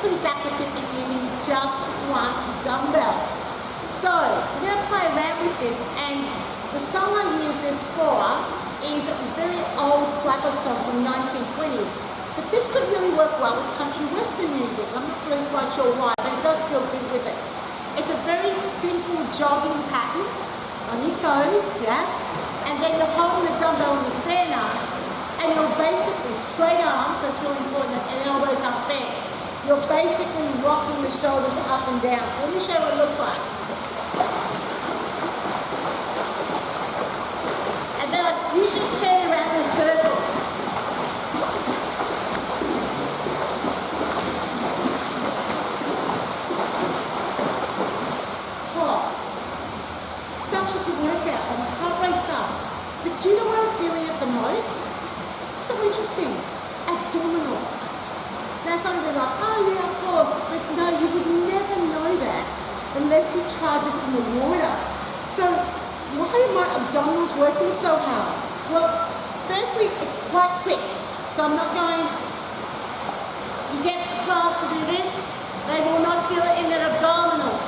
week's Aqua tip is using just one dumbbell. So we're going to play around with this, and the song I use this for is a very old flapper song from 1920s. But this could really work well with country western music. I'm not really quite sure why, but it does feel good with it. It's a very simple jogging pattern on your toes, yeah? And then you're holding the dumbbell in the center, and you're basically straight arms, that's really important, and elbows up bent. You're basically rocking the shoulders up and down. So let me show you what it looks like. And then I usually turn around in a circle. Such a good workout, and my heart rate's up. But do you know what I'm feeling at the most? So interesting. Abdominals. Now some of you are like, oh yeah, of course. But no, you would never know that unless you tried this in the water. So why are my abdominals working so hard? Well, firstly, it's quite quick. So I'm not going, you get the class to do this, they will not feel it in their abdominals.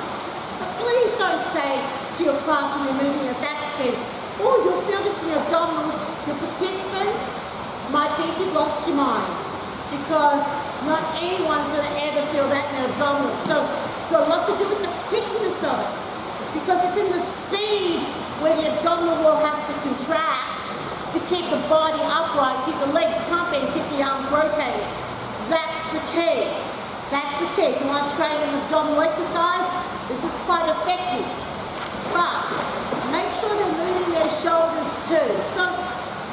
So please don't say to your class when you're moving at that speed, oh, you'll feel this in your abdominals. Your participants might think you've lost your mind, because not anyone's going to ever feel that in their abdominals. So it's got a lot to do with the quickness of it, because it's in the speed where the abdominal wall has to contract to keep the body upright, keep the legs pumping, keep the arms rotating. That's the key. That's the key. If you want to train an abdominal exercise, this is quite effective. But make sure they're moving their shoulders too. So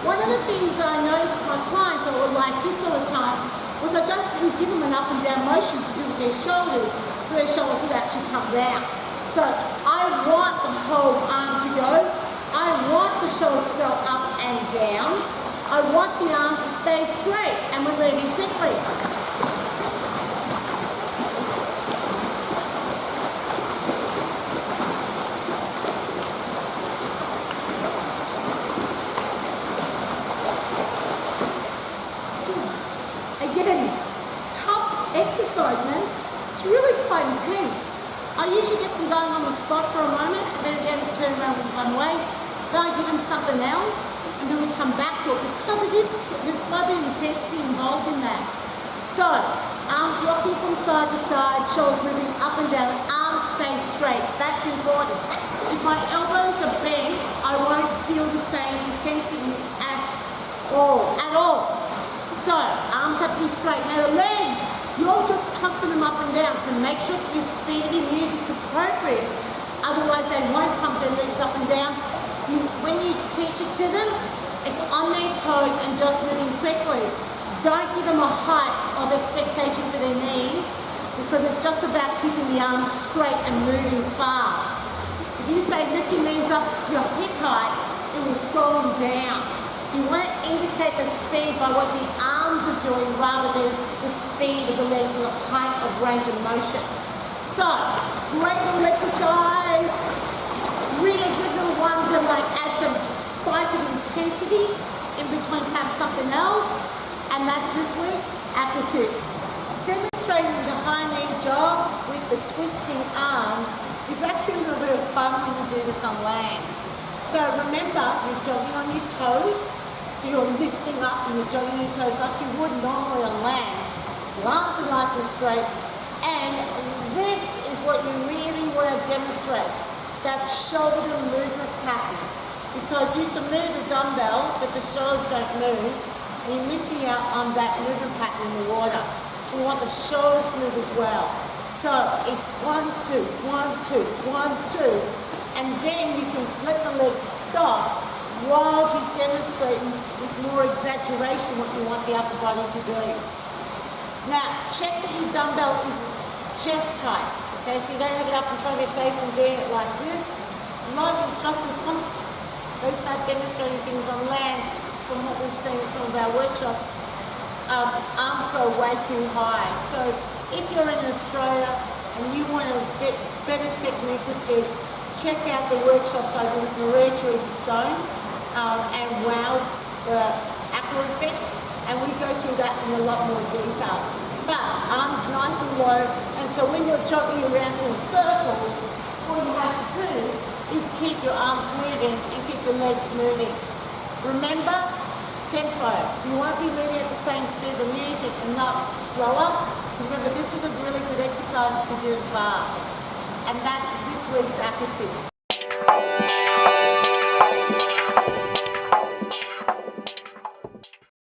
one of the things that I noticed with my clients that were like this all the time was I just didn't give them an up and down motion to do with their shoulders, so their shoulders would actually come down. So I want the whole arm to go. I want the shoulders to go up and down. I want the arms to stay straight, and we're moving quickly. Again, tough exercise, man. It's really quite intense. I usually get them going on the spot for a moment, and then again turn around with one way. Then I give them something else, and then we come back to it, because there's quite a bit of intensity involved in that. So, arms rocking from side to side, shoulders moving up and down, arms stay straight. That's important. If my elbows are bent, I won't feel the same intensity at all. So, arms have to be straight. Now the legs, you're just pumping them up and down, so make sure that your speed of your music's appropriate. Otherwise they won't pump their legs up and down. When you teach it to them, it's on their toes and just moving quickly. Don't give them a height of expectation for their knees, because it's just about keeping the arms straight and moving fast. If you say lift your knees up to your hip height, it will slow them down. So you want to indicate the speed by what the arms are doing rather than the speed of the legs or the height of range of motion. So, great little exercise. Really good little one to like add some spike of intensity in between perhaps something else. And that's this week's Aqua tip. Demonstrating the high knee jog with the twisting arms is actually a little bit of fun when you do this on land. So remember, you're jogging on your toes, so you're lifting up and you're jogging on your toes like you would normally on land. Your arms are nice and straight, and this is what you really want to demonstrate, that shoulder movement pattern. Because you can move the dumbbell, but the shoulders don't move, and you're missing out on that movement pattern in the water. So you want the shoulders to move as well. So it's 1, 2, 1, 2, 1, 2. And then you can let the legs stop while you demonstrate with more exaggeration what you want the upper body to do. Now, check that your dumbbell is chest height. Okay, so you don't have it up in front of your face and doing it like this. A lot of instructors, once they start demonstrating things on land, from what we've seen in some of our workshops, arms go way too high. So if you're in Australia and you want to get better technique with this, check out the workshops I do with Marietta and Wow, the Aqua effect, and we go through that in a lot more detail. But arms nice and slow. And so when you're jogging around in a circle, all you have to do is keep your arms moving and keep your legs moving. Remember, tempo. So you won't be moving at the same speed of the music and not slower. Remember, this was a really good exercise if you do it fast. And that's this week's Aqua tip.